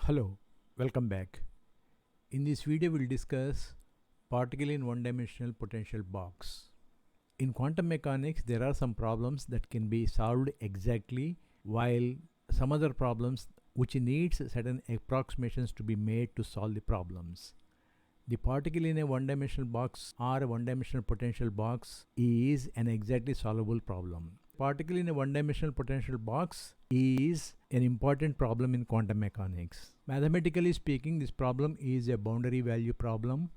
Hello, welcome back. In this video, we'll discuss particle in one-dimensional potential box. In quantum mechanics, there are some problems that can be solved exactly, while some other problems which needs certain approximations to be made to solve the problems. The particle in a one-dimensional box or a one-dimensional potential box is an exactly solvable problem. Particle in a one-dimensional potential box is an important problem in quantum mechanics. Mathematically speaking, this problem is a boundary value problem.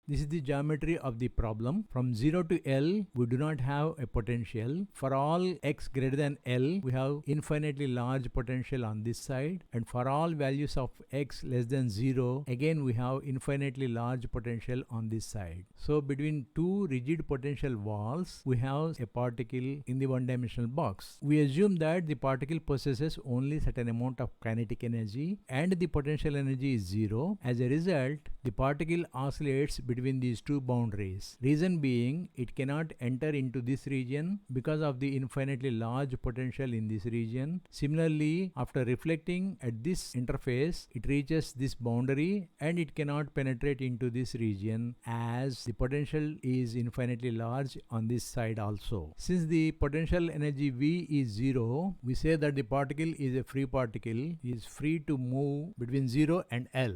This is the geometry of the problem. From 0 to L, we do not have a potential. For all x greater than L, we have infinitely large potential on this side. And for all values of x less than 0, again we have infinitely large potential on this side. So between two rigid potential walls, we have a particle in the one-dimensional box. We assume that the particle possesses only certain amount of kinetic energy and the potential energy is 0. As a result, the particle oscillates between these two boundaries. Reason being, it cannot enter into this region because of the infinitely large potential in this region. Similarly, after reflecting at this interface, it reaches this boundary and it cannot penetrate into this region as the potential is infinitely large on this side also. Since the potential energy V is 0, we say that the particle is a free particle, is free to move between 0 and L.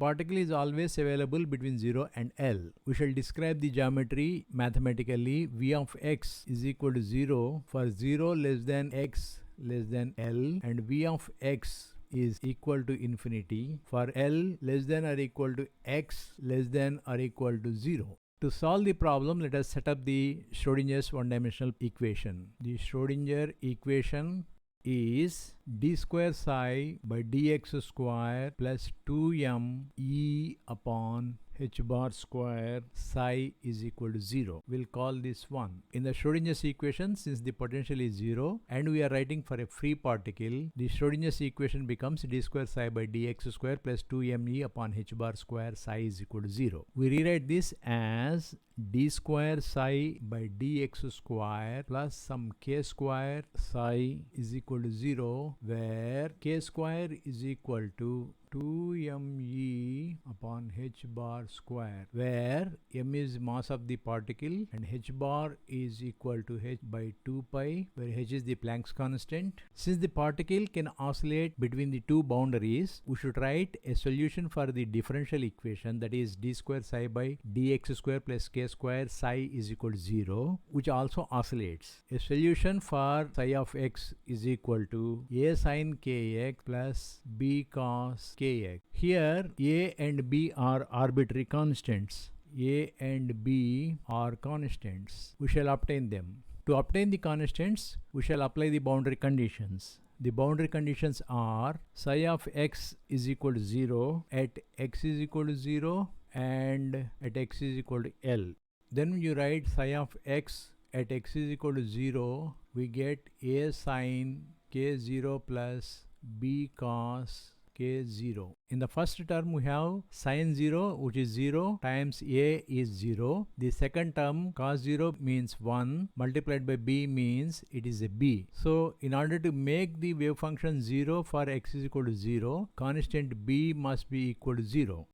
Particle is always available between 0 and L. We shall describe the geometry mathematically. V of x is equal to 0 for 0 less than x less than L, and V of x is equal to infinity for L less than or equal to x less than or equal to 0. To solve the problem, let us set up the Schrodinger's one-dimensional equation. The Schrodinger equation is d square psi by dx square plus 2m e upon h bar square psi is equal to 0. We'll call this 1. In the Schrodinger's equation, since the potential is 0 and we are writing for a free particle, the Schrodinger's equation becomes d square psi by dx square plus 2m e upon h bar square psi is equal to 0. We rewrite this as d square psi by dx square plus some k square psi is equal to 0, where k square is equal to 2me upon h bar square, where m is mass of the particle and h bar is equal to h by 2 pi, where h is the Planck's constant. Since the particle can oscillate between the two boundaries, we should write a solution for the differential equation, that is d square psi by dx square plus k square psi is equal to 0, which also oscillates. A solution for psi of x is equal to a sin kx plus b cos kx. Here a and b are arbitrary constants. A and b are constants. We shall obtain them. To obtain the constants, we shall apply the boundary conditions. The boundary conditions are psi of x is equal to 0 at x is equal to 0 and at x is equal to L. Then when you write psi of x at x is equal to 0, we get a sin k0 plus b cos k0. In the first term, we have sin 0, which is 0 times a is 0. The second term, cos 0 means 1 multiplied by b means it is a b. So in order to make the wave function 0 for x is equal to 0, constant b must be equal to 0.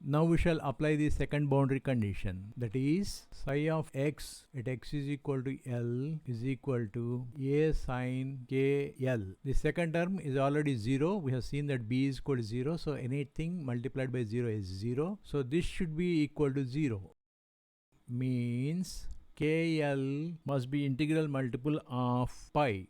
Now we shall apply the second boundary condition, that is psi of x at x is equal to L is equal to a sin kl. The second term is already 0. We have seen that b is equal to 0, so anything multiplied by 0 is 0. So this should be equal to 0. Means kl must be integral multiple of pi,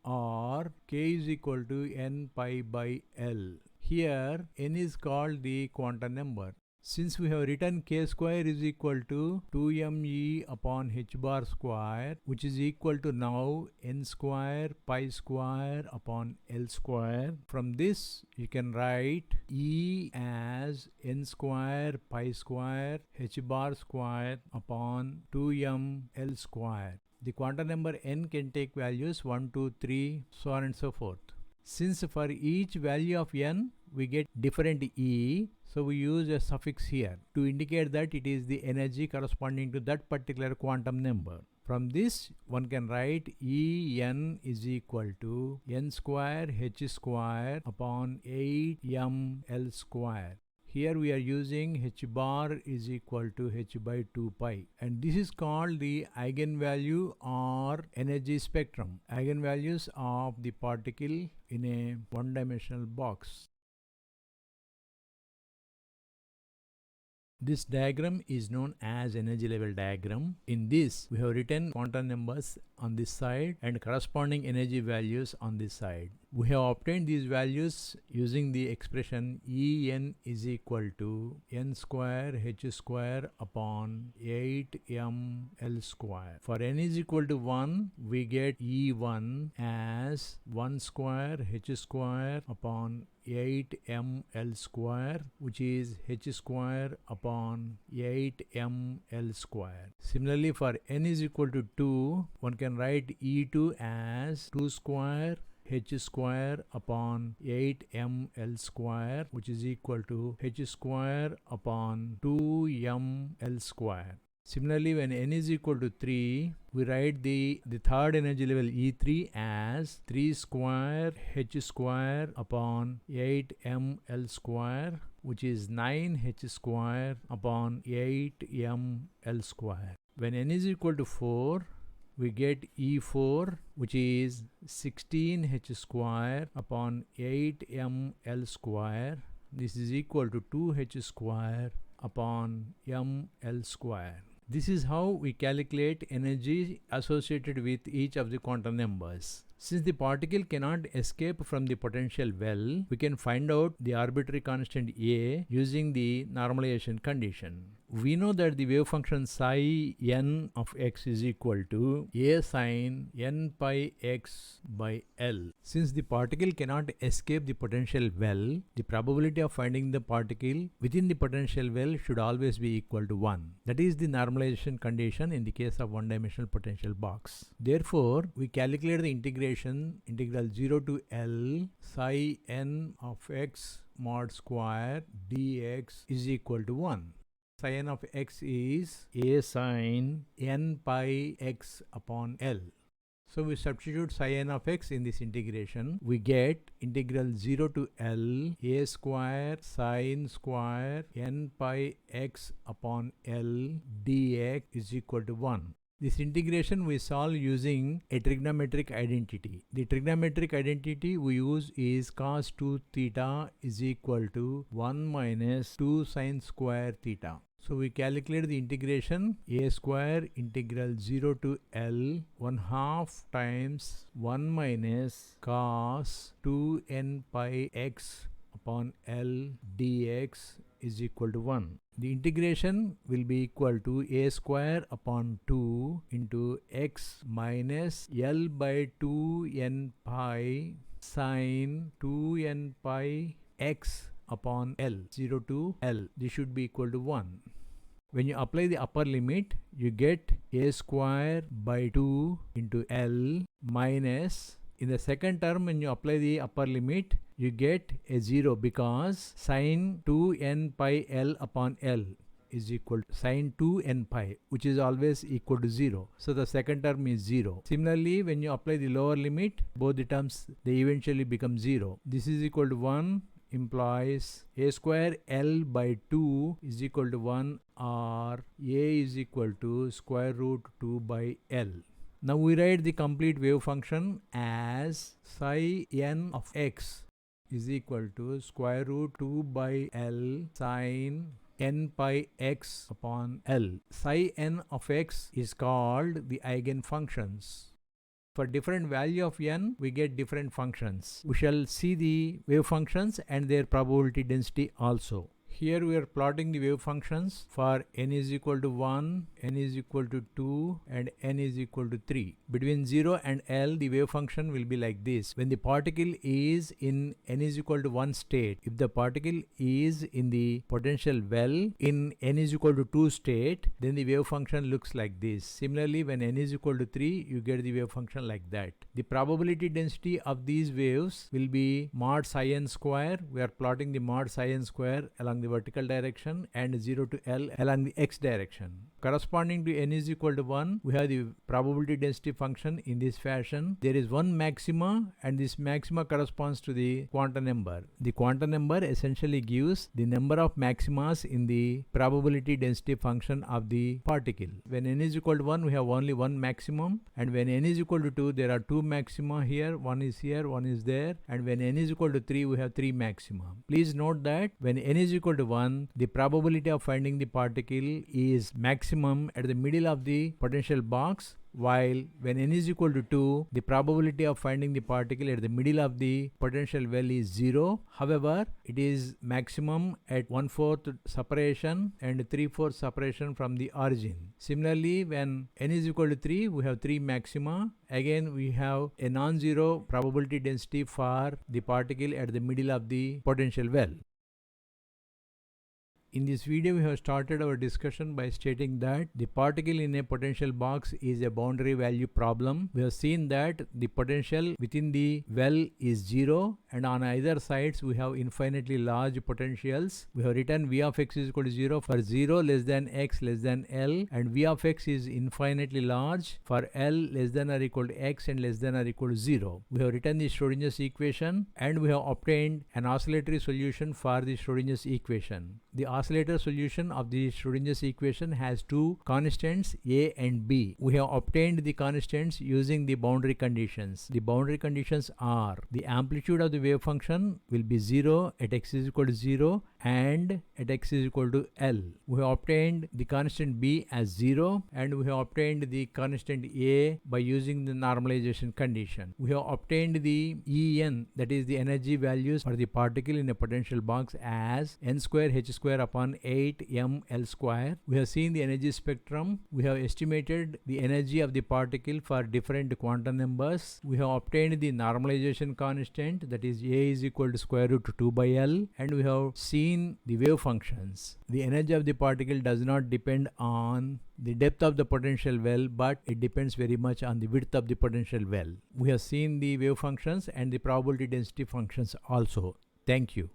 or k is equal to n pi by L. Here n is called the quantum number. Since we have written k square is equal to 2me upon h bar square, which is equal to now n square pi square upon L square. From this you can write E as n square pi square h bar square upon 2m L square. The quantum number n can take values 1, 2, 3, so on and so forth. Since for each value of n we get different E, so we use a suffix here to indicate that it is the energy corresponding to that particular quantum number. From this, one can write En is equal to n square h square upon 8ml square. Here we are using h bar is equal to h by 2 pi, and this is called the eigenvalue or energy spectrum, eigenvalues of the particle in a one-dimensional box. This diagram is known as energy level diagram. In this, we have written quantum numbers on this side and corresponding energy values on this side. We have obtained these values using the expression En is equal to n square h square upon 8ml square. For n is equal to 1, we get E1 as 1 square h square upon 8ml square, which is h square upon 8ml square. Similarly, for n is equal to 2, one can write E2 as 2 square h square upon 8ml square, which is equal to h square upon 2ml square. Similarly, when n is equal to 3, we write the third energy level E3 as 3 square h square upon 8ml square, which is 9 h square upon 8ml square. When n is equal to 4, we get E4, which is 16 h square upon 8ml square. This is equal to 2 h square upon ml square. This is how we calculate energy associated with each of the quantum numbers. Since the particle cannot escape from the potential well, we can find out the arbitrary constant A using the normalization condition. We know that the wave function psi n of x is equal to A sin n pi x by L. Since the particle cannot escape the potential well, the probability of finding the particle within the potential well should always be equal to 1. That is the normalization condition in the case of one-dimensional potential box. Therefore, we calculate the integral 0 to L psi n of x mod square dx is equal to 1. Psi n of x is A sin n pi x upon L. So we substitute psi n of x in this integration. We get integral 0 to L A square sin square n pi x upon L dx is equal to 1. This integration we solve using a trigonometric identity. The trigonometric identity we use is cos 2 theta is equal to 1 minus 2 sin square theta. So we calculate the integration A square integral 0 to L 1/2 times 1 minus cos 2n pi x upon L dx is equal to 1. The integration will be equal to A square upon 2 into x minus L by 2n pi sin 2n pi x upon L 0 to L. This should be equal to 1. When you apply the upper limit, you get A square by 2 into L minus, in the second term when you apply the upper limit, you get a 0 because sin 2n pi L upon L is equal to sin 2n pi, which is always equal to 0. So the second term is 0. Similarly, when you apply the lower limit, both the terms they eventually become 0. This is equal to 1 implies A square L by 2 is equal to 1, or A is equal to square root 2 by L. Now we write the complete wave function as psi n of x is equal to square root 2 by L sin n pi x upon L. Psi n of x is called the eigen functions. For different value of n, we get different functions. We shall see the wave functions and their probability density also. Here we are plotting the wave functions for n is equal to 1, n is equal to 2, and n is equal to 3. Between 0 and L, the wave function will be like this. When the particle is in n is equal to 1 state, if the particle is in the potential well in n is equal to 2 state, then the wave function looks like this. Similarly, when n is equal to 3, you get the wave function like that. The probability density of these waves will be mod psi n square. We are plotting the mod psi n square along the vertical direction and 0 to L along the x direction. Corresponding to n is equal to 1, we have the probability density function in this fashion. There is one maxima, and this maxima corresponds to the quantum number. The quantum number essentially gives the number of maximas in the probability density function of the particle. When n is equal to 1, we have only one maximum, and when n is equal to 2, there are two maxima here. One is here, one is there, and when n is equal to 3, we have three maxima. Please note that when n is equal to 1, the probability of finding the particle is maximum at the middle of the potential box, while when n is equal to 2, the probability of finding the particle at the middle of the potential well is 0. However, it is maximum at 1/4 separation and 3/4 separation from the origin. Similarly, when n is equal to 3, we have 3 maxima. Again, we have a non-zero probability density for the particle at the middle of the potential well. In this video, we have started our discussion by stating that the particle in a potential box is a boundary value problem. We have seen that the potential within the well is 0, and on either sides we have infinitely large potentials. We have written v of x is equal to 0 for 0 less than x less than L, and v of x is infinitely large for L less than or equal to x and less than or equal to 0. We have written the Schrodinger's equation, and we have obtained an oscillatory solution for the Schrodinger's equation. The oscillator solution of the Schrodinger's equation has two constants a and b. We have obtained the constants using the boundary conditions. The boundary conditions are: the amplitude of the wave function will be 0 at x is equal to 0 and at x is equal to L. We have obtained the constant b as 0, and we have obtained the constant a by using the normalization condition. We have obtained the En, that is the energy values for the particle in a potential box, as n square h square upon 8 m L square. We have seen the energy spectrum. We have estimated the energy of the particle for different quantum numbers. We have obtained the normalization constant, that is a is equal to square root 2 by L, and we have seen the wave functions. The energy of the particle does not depend on the depth of the potential well, but it depends very much on the width of the potential well. We have seen the wave functions and the probability density functions also. Thank you.